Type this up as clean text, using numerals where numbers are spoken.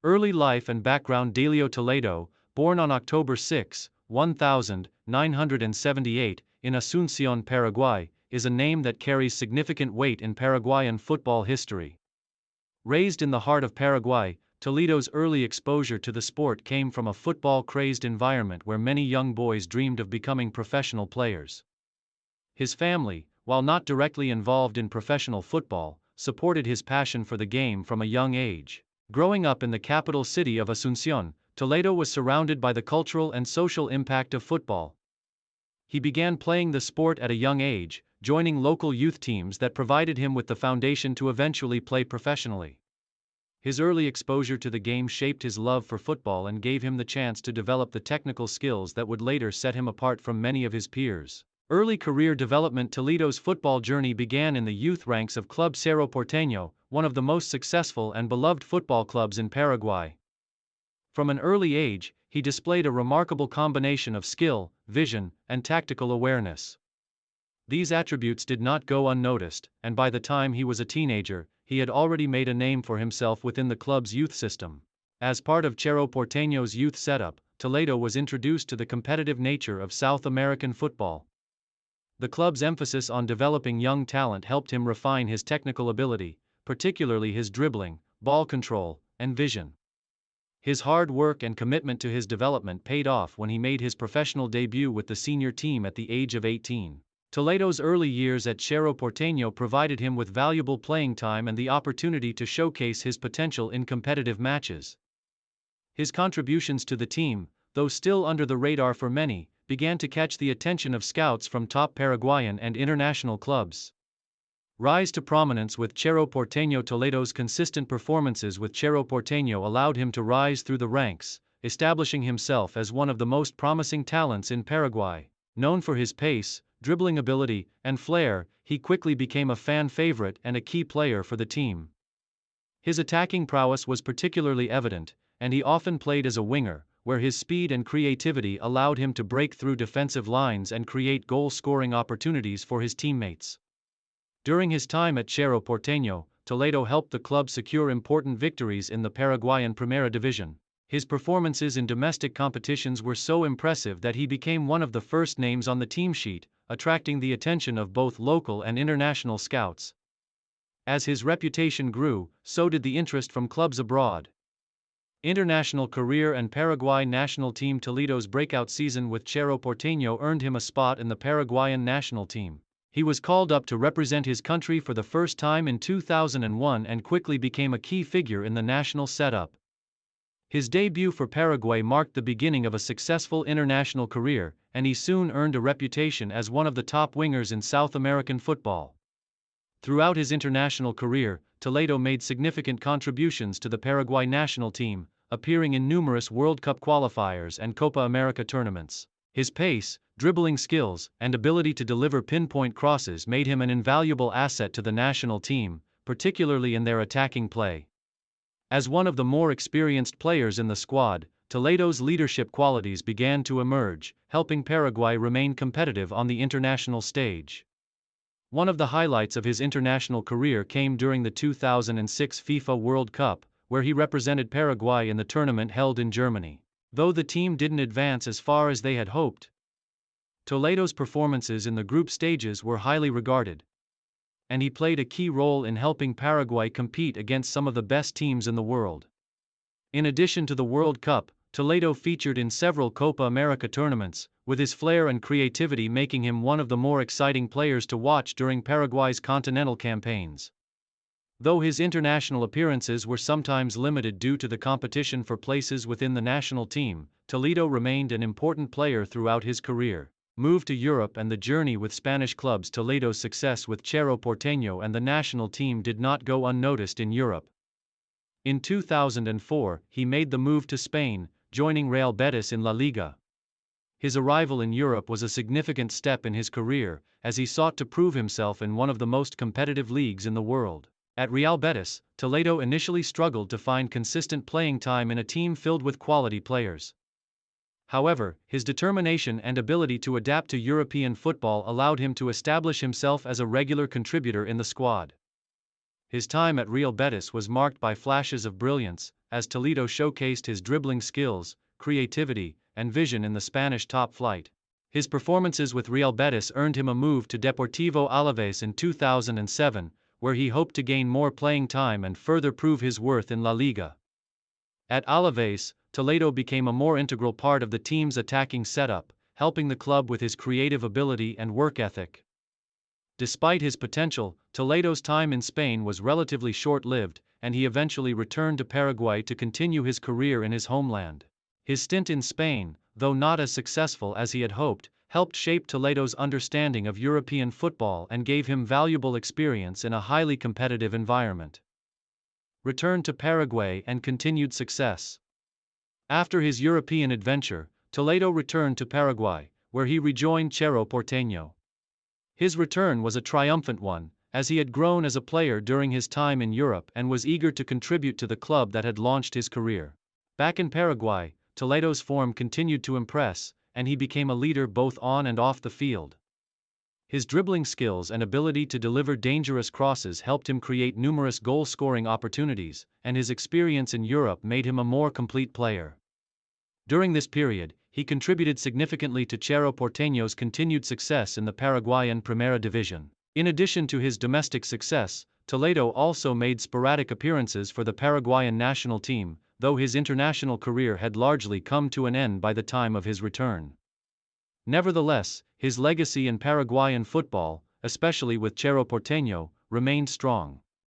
Early life and background. Delio Toledo, born on October 6, 1978, in Asunción, Paraguay, is a name that carries significant weight in Paraguayan football history. Raised in the heart of Paraguay, Toledo's early exposure to the sport came from a football-crazed environment where many young boys dreamed of becoming professional players. His family, while not directly involved in professional football, supported his passion for the game from a young age. Growing up in the capital city of Asunción, Toledo was surrounded by the cultural and social impact of football. He began playing the sport at a young age, joining local youth teams that provided him with the foundation to eventually play professionally. His early exposure to the game shaped his love for football and gave him the chance to develop the technical skills that would later set him apart from many of his peers. Early career development. Toledo's football journey began in the youth ranks of Club Cerro Porteño, one of the most successful and beloved football clubs in Paraguay. From an early age, he displayed a remarkable combination of skill, vision, and tactical awareness. These attributes did not go unnoticed, and by the time he was a teenager, he had already made a name for himself within the club's youth system. As part of Cerro Porteño's youth setup, Toledo was introduced to the competitive nature of South American football. The club's emphasis on developing young talent helped him refine his technical ability, particularly his dribbling, ball control, and vision. His hard work and commitment to his development paid off when he made his professional debut with the senior team at the age of 18. Toledo's early years at Cerro Porteño provided him with valuable playing time and the opportunity to showcase his potential in competitive matches. His contributions to the team, though still under the radar for many, began to catch the attention of scouts from top Paraguayan and international clubs. Rise to prominence with Cerro Porteño. Toledo's consistent performances with Cerro Porteño allowed him to rise through the ranks, establishing himself as one of the most promising talents in Paraguay. Known for his pace, dribbling ability, and flair, he quickly became a fan favorite and a key player for the team. His attacking prowess was particularly evident, and he often played as a winger, where his speed and creativity allowed him to break through defensive lines and create goal-scoring opportunities for his teammates. During his time at Cerro Porteño, Toledo helped the club secure important victories in the Paraguayan Primera Division. His performances in domestic competitions were so impressive that he became one of the first names on the team sheet, attracting the attention of both local and international scouts. As his reputation grew, so did the interest from clubs abroad. International career and Paraguay national team. Toledo's breakout season with Cerro Porteño earned him a spot in the Paraguayan national team. He was called up to represent his country for the first time in 2001 and quickly became a key figure in the national setup. His debut for Paraguay marked the beginning of a successful international career, and he soon earned a reputation as one of the top wingers in South American football. Throughout his international career, Toledo made significant contributions to the Paraguay national team, appearing in numerous World Cup qualifiers and Copa America tournaments. His pace, dribbling skills, and ability to deliver pinpoint crosses made him an invaluable asset to the national team, particularly in their attacking play. As one of the more experienced players in the squad, Toledo's leadership qualities began to emerge, helping Paraguay remain competitive on the international stage. One of the highlights of his international career came during the 2006 FIFA World Cup, where he represented Paraguay in the tournament held in Germany. Though the team didn't advance as far as they had hoped, Toledo's performances in the group stages were highly regarded, and he played a key role in helping Paraguay compete against some of the best teams in the world. In addition to the World Cup, Toledo featured in several Copa America tournaments, with his flair and creativity making him one of the more exciting players to watch during Paraguay's continental campaigns. Though his international appearances were sometimes limited due to the competition for places within the national team, Toledo remained an important player throughout his career. Move to Europe and the journey with Spanish clubs. Toledo's success with Cerro Porteño and the national team did not go unnoticed in Europe. In 2004, he made the move to Spain, joining Real Betis in La Liga. His arrival in Europe was a significant step in his career, as he sought to prove himself in one of the most competitive leagues in the world. At Real Betis, Toledo initially struggled to find consistent playing time in a team filled with quality players. However, his determination and ability to adapt to European football allowed him to establish himself as a regular contributor in the squad. His time at Real Betis was marked by flashes of brilliance, as Toledo showcased his dribbling skills, creativity, and vision in the Spanish top flight. His performances with Real Betis earned him a move to Deportivo Alavés in 2007, where he hoped to gain more playing time and further prove his worth in La Liga. At Alavés, Toledo became a more integral part of the team's attacking setup, helping the club with his creative ability and work ethic. Despite his potential, Toledo's time in Spain was relatively short-lived, and he eventually returned to Paraguay to continue his career in his homeland. His stint in Spain, though not as successful as he had hoped, helped shape Toledo's understanding of European football and gave him valuable experience in a highly competitive environment. Returned to Paraguay and continued success. After his European adventure, Toledo returned to Paraguay, where he rejoined Cerro Porteño. His return was a triumphant one, as he had grown as a player during his time in Europe and was eager to contribute to the club that had launched his career. Back in Paraguay, Toledo's form continued to impress, and he became a leader both on and off the field. His dribbling skills and ability to deliver dangerous crosses helped him create numerous goal-scoring opportunities, and his experience in Europe made him a more complete player. During this period, he contributed significantly to Cerro Porteño's continued success in the Paraguayan Primera Division. In addition to his domestic success, Toledo also made sporadic appearances for the Paraguayan national team, though his international career had largely come to an end by the time of his return. Nevertheless, his legacy in Paraguayan football, especially with Cerro Porteño, remained strong.